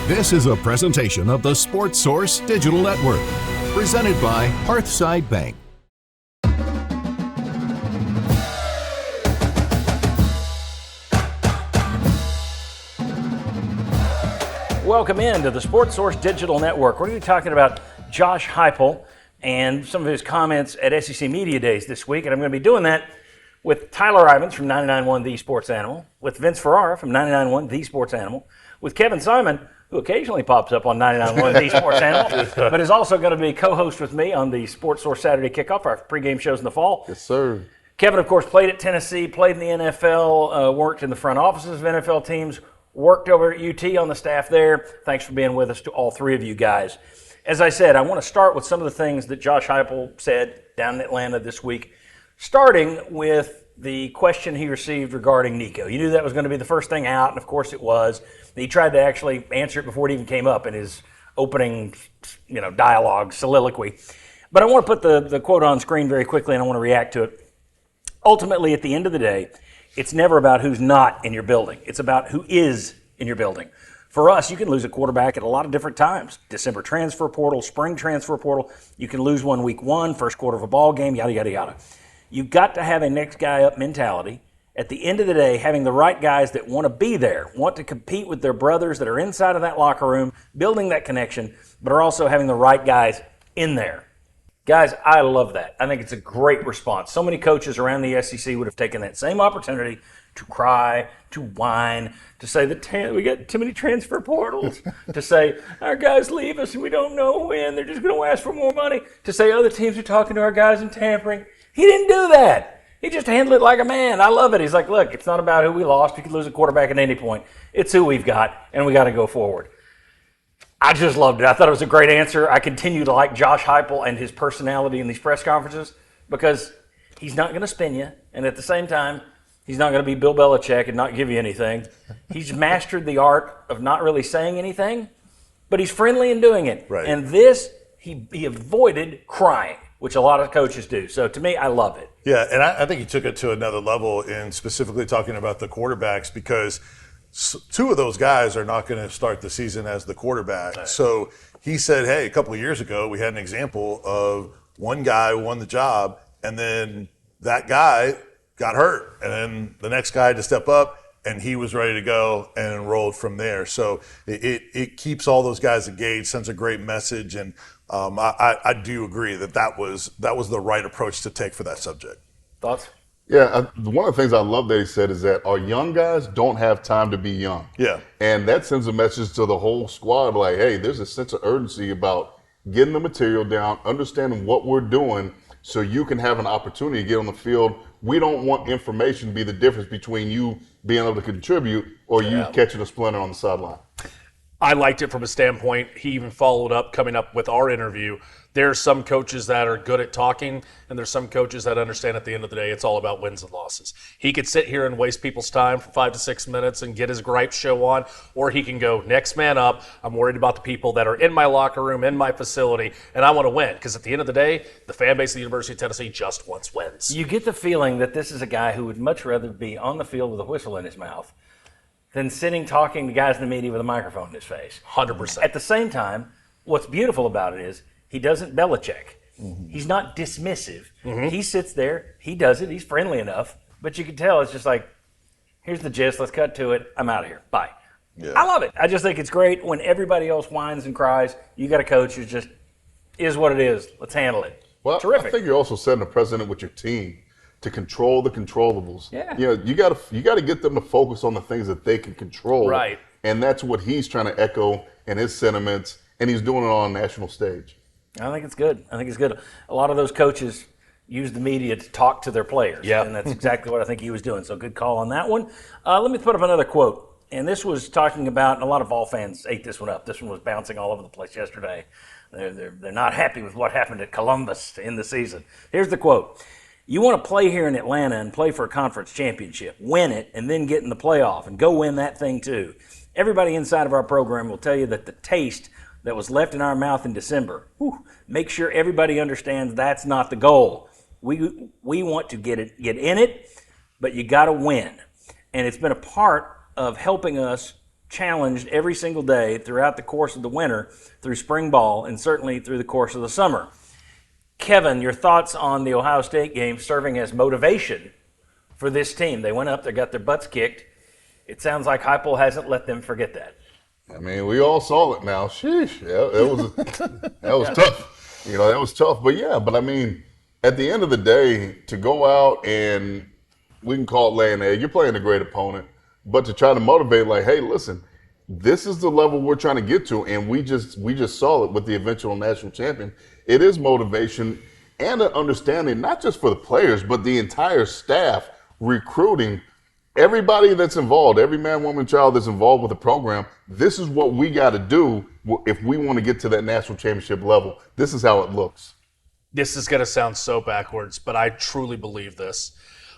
This is a presentation of the Sports Source Digital Network, presented by Hearthside Bank. Welcome into the Sports Source Digital Network. We're going to be talking about Josh Heupel and some of his comments at SEC Media Days this week, and I'm going to be doing that with Tyler Ivens from 99.1 The Sports Animal, with Vince Ferrara from 99.1 The Sports Animal, with Kevin Simon, who occasionally pops up on 99.1 The Sports Animal, but is also going to be co-host with me on the Sports Source Saturday Kickoff, our pregame shows in the fall. Yes, sir. Kevin, of course, played at Tennessee, played in the NFL, worked in the front offices of NFL teams, worked over at UT on the staff there. Thanks for being with us to all three of you guys. As I said, I want to start with some of the things that Josh Heupel said down in Atlanta this week, starting with the question he received regarding Nico. You knew that was going to be the first thing out, and of course it was. He tried to actually answer it before it even came up in his opening, dialogue, soliloquy. But I want to put the quote on screen very quickly, and I want to react to it. Ultimately, at the end of the day, it's never about who's not in your building. It's about who is in your building. For us, you can lose a quarterback at a lot of different times. December transfer portal, spring transfer portal. You can lose one week one, first quarter of a ball game, yada, yada, yada. You've got to have a next guy up mentality. At the end of the day, having the right guys that want to be there, want to compete with their brothers that are inside of that locker room, building that connection, but are also having the right guys in there. Guys, I love that. I think it's a great response. So many coaches around the SEC would have taken that same opportunity to cry, to whine, to say that we got too many transfer portals, to say our guys leave us and we don't know when, they're just going to ask for more money, to say other teams are talking to our guys and tampering. He didn't do that. He just handled it like a man. I love it. He's like, look, it's not about who we lost. We could lose a quarterback at any point. It's who we've got, and we got to go forward. I just loved it. I thought it was a great answer. I continue to like Josh Heupel and his personality in these press conferences because he's not going to spin you, and at the same time, he's not going to be Bill Belichick and not give you anything. He's mastered the art of not really saying anything, but he's friendly in doing it. Right. And this, he avoided crying, which a lot of coaches do. So to me, I love it. Yeah, and I think he took it to another level in specifically talking about the quarterbacks because two of those guys are not going to start the season as the quarterback. Right. So he said, hey, a couple of years ago, we had an example of one guy who won the job, and then that guy got hurt. And then the next guy had to step up, and he was ready to go and rolled from there. So it keeps all those guys engaged, sends a great message, and I do agree that was the right approach to take for that subject. Thoughts? Yeah, one of the things I love that he said is that our young guys don't have time to be young. Yeah. And that sends a message to the whole squad like, hey, there's a sense of urgency about getting the material down, understanding what we're doing so you can have an opportunity to get on the field. We don't want information to be the difference between you being able to contribute or you catching a splinter on the sideline. I liked it from a standpoint. He even followed up, coming up with our interview. There's some coaches that are good at talking, and there's some coaches that understand at the end of the day it's all about wins and losses. He could sit here and waste people's time for 5 to 6 minutes and get his gripe show on, or he can go, next man up. I'm worried about the people that are in my locker room, in my facility, and I want to win. Because at the end of the day, the fan base of the University of Tennessee just wants wins. You get the feeling that this is a guy who would much rather be on the field with a whistle in his mouth than sitting talking to guys in the media with a microphone in his face. 100%. At the same time, what's beautiful about it is he doesn't Belichick. Mm-hmm. He's not dismissive. Mm-hmm. He sits there, he does it, he's friendly enough, but you can tell it's just like, here's the gist, let's cut to it, I'm out of here, bye. Yeah. I love it. I just think it's great when everybody else whines and cries, you got a coach who just is what it is, let's handle it. Well, terrific. I think you're also setting a precedent with your team to control the controllables. Yeah. You got to get them to focus on the things that they can control. Right. And that's what he's trying to echo in his sentiments, and he's doing it on a national stage. I think it's good. A lot of those coaches use the media to talk to their players. Yeah. And that's exactly what I think he was doing. So good call on that one. Let me put up another quote. And this was talking about, and a lot of Vol fans ate this one up. This one was bouncing all over the place yesterday. They're not happy with what happened at Columbus in the season. Here's the quote. You want to play here in Atlanta and play for a conference championship, win it, and then get in the playoff and go win that thing too. Everybody inside of our program will tell you that the taste that was left in our mouth in December, make sure everybody understands that's not the goal. We want to get in it, but you got to win. And it's been a part of helping us challenged every single day throughout the course of the winter, through spring ball, and certainly through the course of the summer. Kevin, your thoughts on the Ohio State game serving as motivation for this team? They went up, they got their butts kicked. It sounds like Heupel hasn't let them forget that. I mean, we all saw it now. Sheesh. Yeah, that was tough. That was tough. But I mean, at the end of the day, to go out and we can call it laying an egg, you're playing a great opponent, but to try to motivate, like, hey, listen, this is the level we're trying to get to, and we just saw it with the eventual national champion. It is motivation and an understanding, not just for the players, but the entire staff, recruiting, everybody that's involved, every man, woman, child that's involved with the program. This is what we got to do if we want to get to that national championship level. This is how it looks. This is going to sound so backwards, but I truly believe this.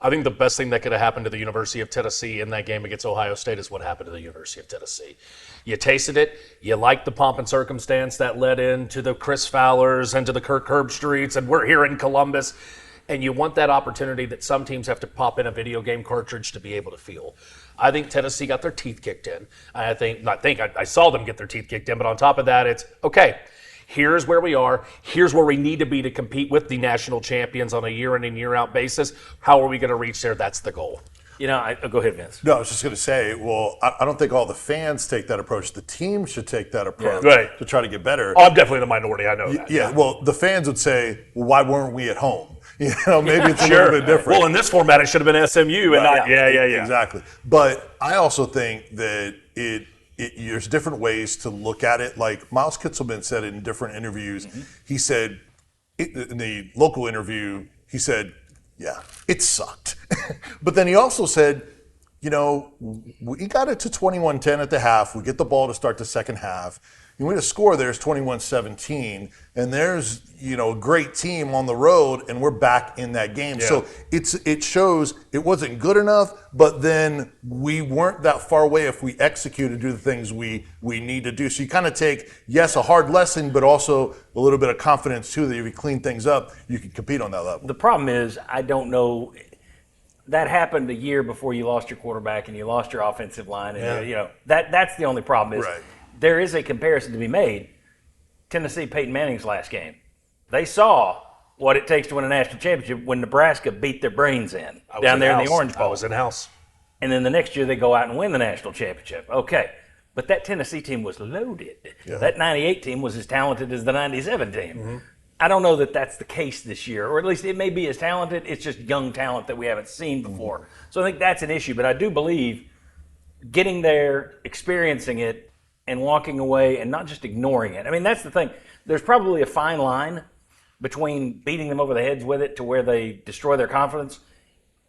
I think the best thing that could have happened to the University of Tennessee in that game against Ohio State is what happened to the University of Tennessee. You tasted it. You liked the pomp and circumstance that led into the Chris Fowlers and to the Kirk Herbstreits, and we're here in Columbus. And you want that opportunity that some teams have to pop in a video game cartridge to be able to feel. I think Tennessee got their teeth kicked in. I saw them get their teeth kicked in, but on top of that, it's, okay, here's where we are. Here's where we need to be to compete with the national champions on a year in and year out basis. How are we going to reach there? That's the goal. Go ahead, Vince. No, I was just going to say, well, I don't think all the fans take that approach. The team should take that approach to try to get better. Oh, I'm definitely the minority. I know that. Yeah, well, the fans would say, well, why weren't we at home? Maybe it's a little bit different. Well, in this format, it should have been SMU and not. Yeah. Exactly. But I also think that there's different ways to look at it. Like Miles Kitzelman said in different interviews, he said, in the local interview, he said, yeah, it sucked. But then he also said, we got it to 21-10 at the half. We get the ball to start the second half. And we had a score there is 21-17, and there's a great team on the road, and we're back in that game. Yeah. So it shows it wasn't good enough, but then we weren't that far away if we execute and do the things we need to do. So you kind of take, yes, a hard lesson, but also a little bit of confidence too that if you clean things up, you can compete on that level. The problem is, I don't know. That happened a year before you lost your quarterback and you lost your offensive line, and that's the only problem is. Right. There is a comparison to be made. Tennessee, Peyton Manning's last game. They saw what it takes to win a national championship when Nebraska beat their brains in down there in the Orange Bowl. I was in house. And then the next year they go out and win the national championship. Okay. But that Tennessee team was loaded. Yeah. That 98 team was as talented as the 97 team. Mm-hmm. I don't know that that's the case this year, or at least it may be as talented. It's just young talent that we haven't seen before. Mm-hmm. So I think that's an issue. But I do believe getting there, experiencing it, and walking away and not just ignoring it. I mean, that's the thing. There's probably a fine line between beating them over the heads with it to where they destroy their confidence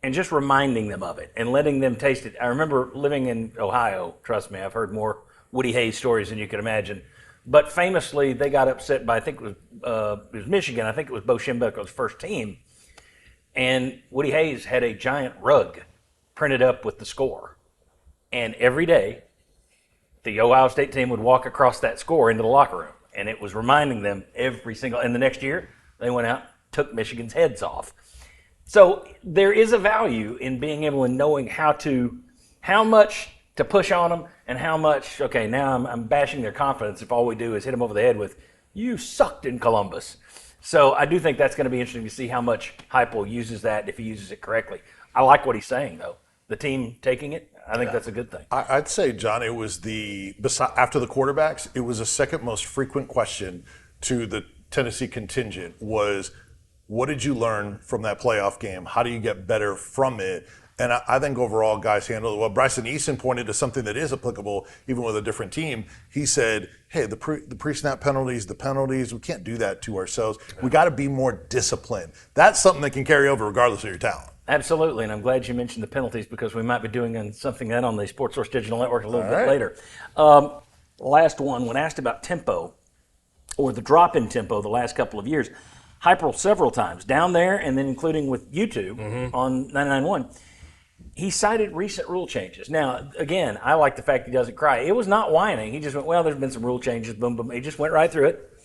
and just reminding them of it and letting them taste it. I remember living in Ohio. Trust me, I've heard more Woody Hayes stories than you can imagine. But famously, they got upset by, I think it was Michigan. I think it was Bo Schembechler's first team. And Woody Hayes had a giant rug printed up with the score. And every day, the Ohio State team would walk across that score into the locker room, and it was reminding them every single. And the next year, they went out, took Michigan's heads off. So there is a value in being able to knowing how much to push on them, and how much. Okay, now I'm bashing their confidence if all we do is hit them over the head with, "You sucked in Columbus." So I do think that's going to be interesting to see how much Heupel uses that, if he uses it correctly. I like what he's saying though. The team taking it. I think that's a good thing. I'd say, John, it was after the quarterbacks, it was the second most frequent question to the Tennessee contingent was, what did you learn from that playoff game? How do you get better from it? And I think overall guys handled it well. Bryson Easton pointed to something that is applicable even with a different team. He said, hey, the pre-snap penalties, we can't do that to ourselves. We got to be more disciplined. That's something that can carry over regardless of your talent. Absolutely, and I'm glad you mentioned the penalties because we might be doing something then on the Sports Source Digital Network a little bit later. Last one, when asked about tempo or the drop in tempo the last couple of years, Heupel several times down there and then including with YouTube on 99.1, he cited recent rule changes. Now, again, I like the fact he doesn't cry. It was not whining. He just went, well, there's been some rule changes, boom, boom. He just went right through it.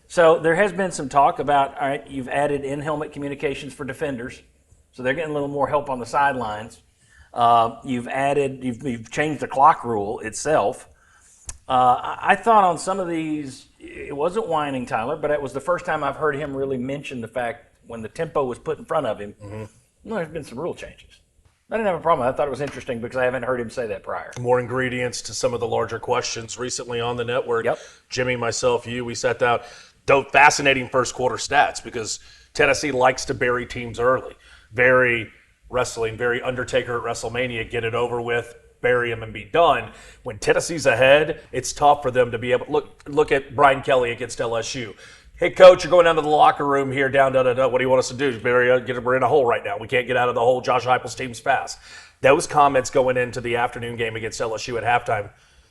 So there has been some talk about, all right, you've added in-helmet communications for defenders. So they're getting a little more help on the sidelines. You've changed the clock rule itself. I thought on some of these, it wasn't whining Tyler, but it was the first time I've heard him really mention the fact when the tempo was put in front of him, there's been some rule changes. I didn't have a problem. I thought it was interesting because I haven't heard him say that prior. More ingredients to some of the larger questions recently on the network. Yep. Jimmy, myself, we sat down. Fascinating first quarter stats because Tennessee likes to bury teams early. Very wrestling, very Undertaker at WrestleMania, get it over with, bury them and be done. When Tennessee's ahead, it's tough for them to be able to look at Brian Kelly against LSU. Hey, coach, you're going down to the locker room here, down. What do you want us to do? We're in a hole right now. We can't get out of the hole. Josh Heupel's team's fast. Those comments going into the afternoon game against LSU at halftime,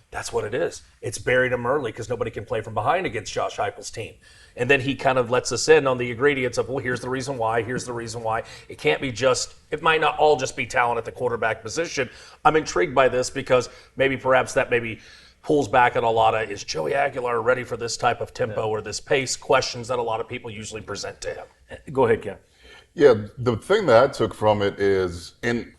that's what it is. It's buried them early because nobody can play from behind against Josh Heupel's team. And then he kind of lets us in on the ingredients of, well, here's the reason why, here's the reason why. It might not all just be talent at the quarterback position. I'm intrigued by this because perhaps that pulls back on a lot of, is Joey Aguilar ready for this type of tempo or this pace? Questions that a lot of people usually present to him. Go ahead, Ken. Yeah, the thing that I took from it is, and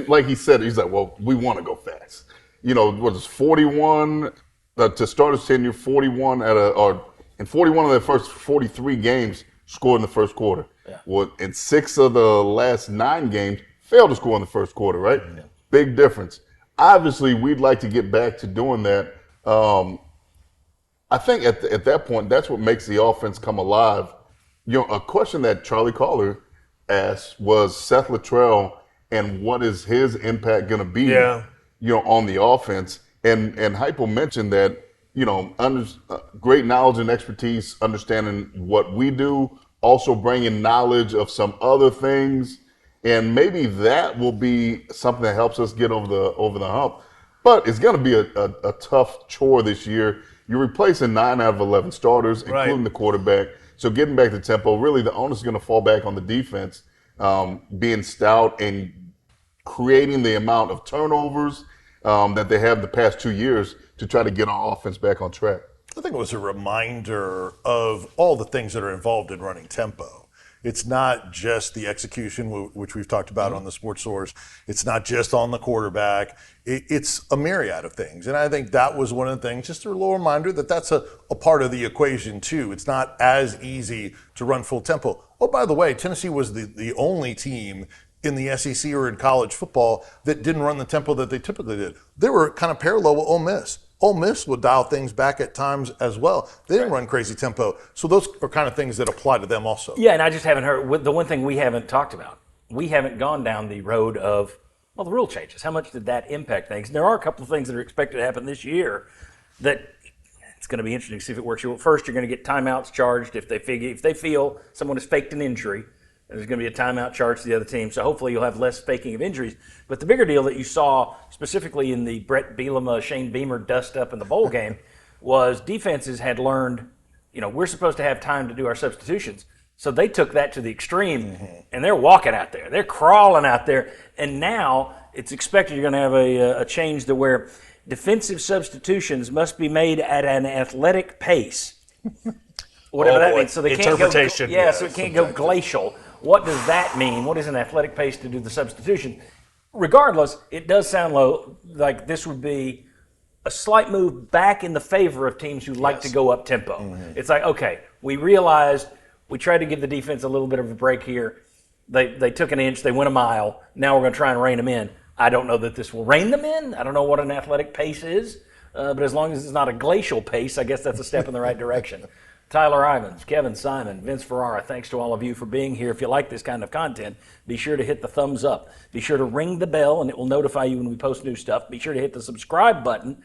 like he said, he's like, well, we want to go fast. Was 41 to start his tenure, 41 in 41 of their first 43 games scored in the first quarter. Yeah. Well, in 6 of the last 9 games, failed to score in the first quarter, right? Yeah. Big difference. Obviously, we'd like to get back to doing that. I think at that point, that's what makes the offense come alive. A question that Charlie Collar asked was Seth Luttrell and what is his impact going to be, on the offense. And Heupel mentioned that, great knowledge and expertise, understanding what we do, also bringing knowledge of some other things. And maybe that will be something that helps us get over the hump. But it's going to be a tough chore this year. You're replacing 9 out of 11 starters, including the quarterback. So getting back to tempo, really the onus is going to fall back on the defense, being stout and creating the amount of turnovers that they have the past 2 years to try to get our offense back on track. I think it was a reminder of all the things that are involved in running tempo. It's not just the execution, which we've talked about on the Sports Source. It's not just on the quarterback. It's a myriad of things. And I think that was one of the things, just a little reminder that that's a part of the equation too. It's not as easy to run full tempo. Oh, by the way, Tennessee was the only team in the SEC or in college football that didn't run the tempo that they typically did. They were kind of parallel with Ole Miss. Ole Miss would dial things back at times as well. They didn't run crazy tempo. So those are kind of things that apply to them also. Yeah, and I just haven't heard, the one thing we haven't talked about, we haven't gone down the road of, the rule changes. How much did that impact things? And there are a couple of things that are expected to happen this year that it's going to be interesting to see if it works. First, you're going to get timeouts charged if they feel someone has faked an injury. There's going to be a timeout charge to the other team, so hopefully you'll have less faking of injuries. But the bigger deal that you saw, specifically in the Brett Bielema, Shane Beamer dust-up in the bowl game, was defenses had learned, we're supposed to have time to do our substitutions. So they took that to the extreme, and they're walking out there. They're crawling out there. And now it's expected you're going to have a change to where defensive substitutions must be made at an athletic pace. Whatever that means. So they can't go, so it can't go glacial. What does that mean? What is an athletic pace to do the substitution? Regardless, it does sound like this would be a slight move back in the favor of teams who like to go up tempo. It's like, okay, we realized we tried to give the defense a little bit of a break here. They took an inch, they went a mile. Now we're going to try and rein them in. I don't know that this will rein them in. I don't know what an athletic pace is. But as long as it's not a glacial pace, I guess that's a step in the right direction. Tyler Ivens, Kevin Simon, Vince Ferrara, thanks to all of you for being here. If you like this kind of content, be sure to hit the thumbs up. Be sure to ring the bell, and it will notify you when we post new stuff. Be sure to hit the subscribe button,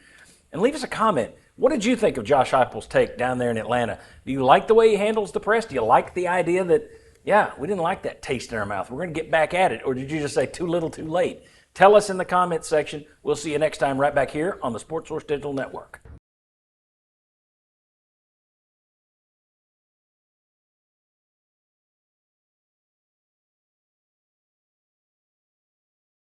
and leave us a comment. What did you think of Josh Heupel's take down there in Atlanta? Do you like the way he handles the press? Do you like the idea that, we didn't like that taste in our mouth, we're going to get back at it? Or did you just say too little too late? Tell us in the comments section. We'll see you next time right back here on the Sports Source Digital Network.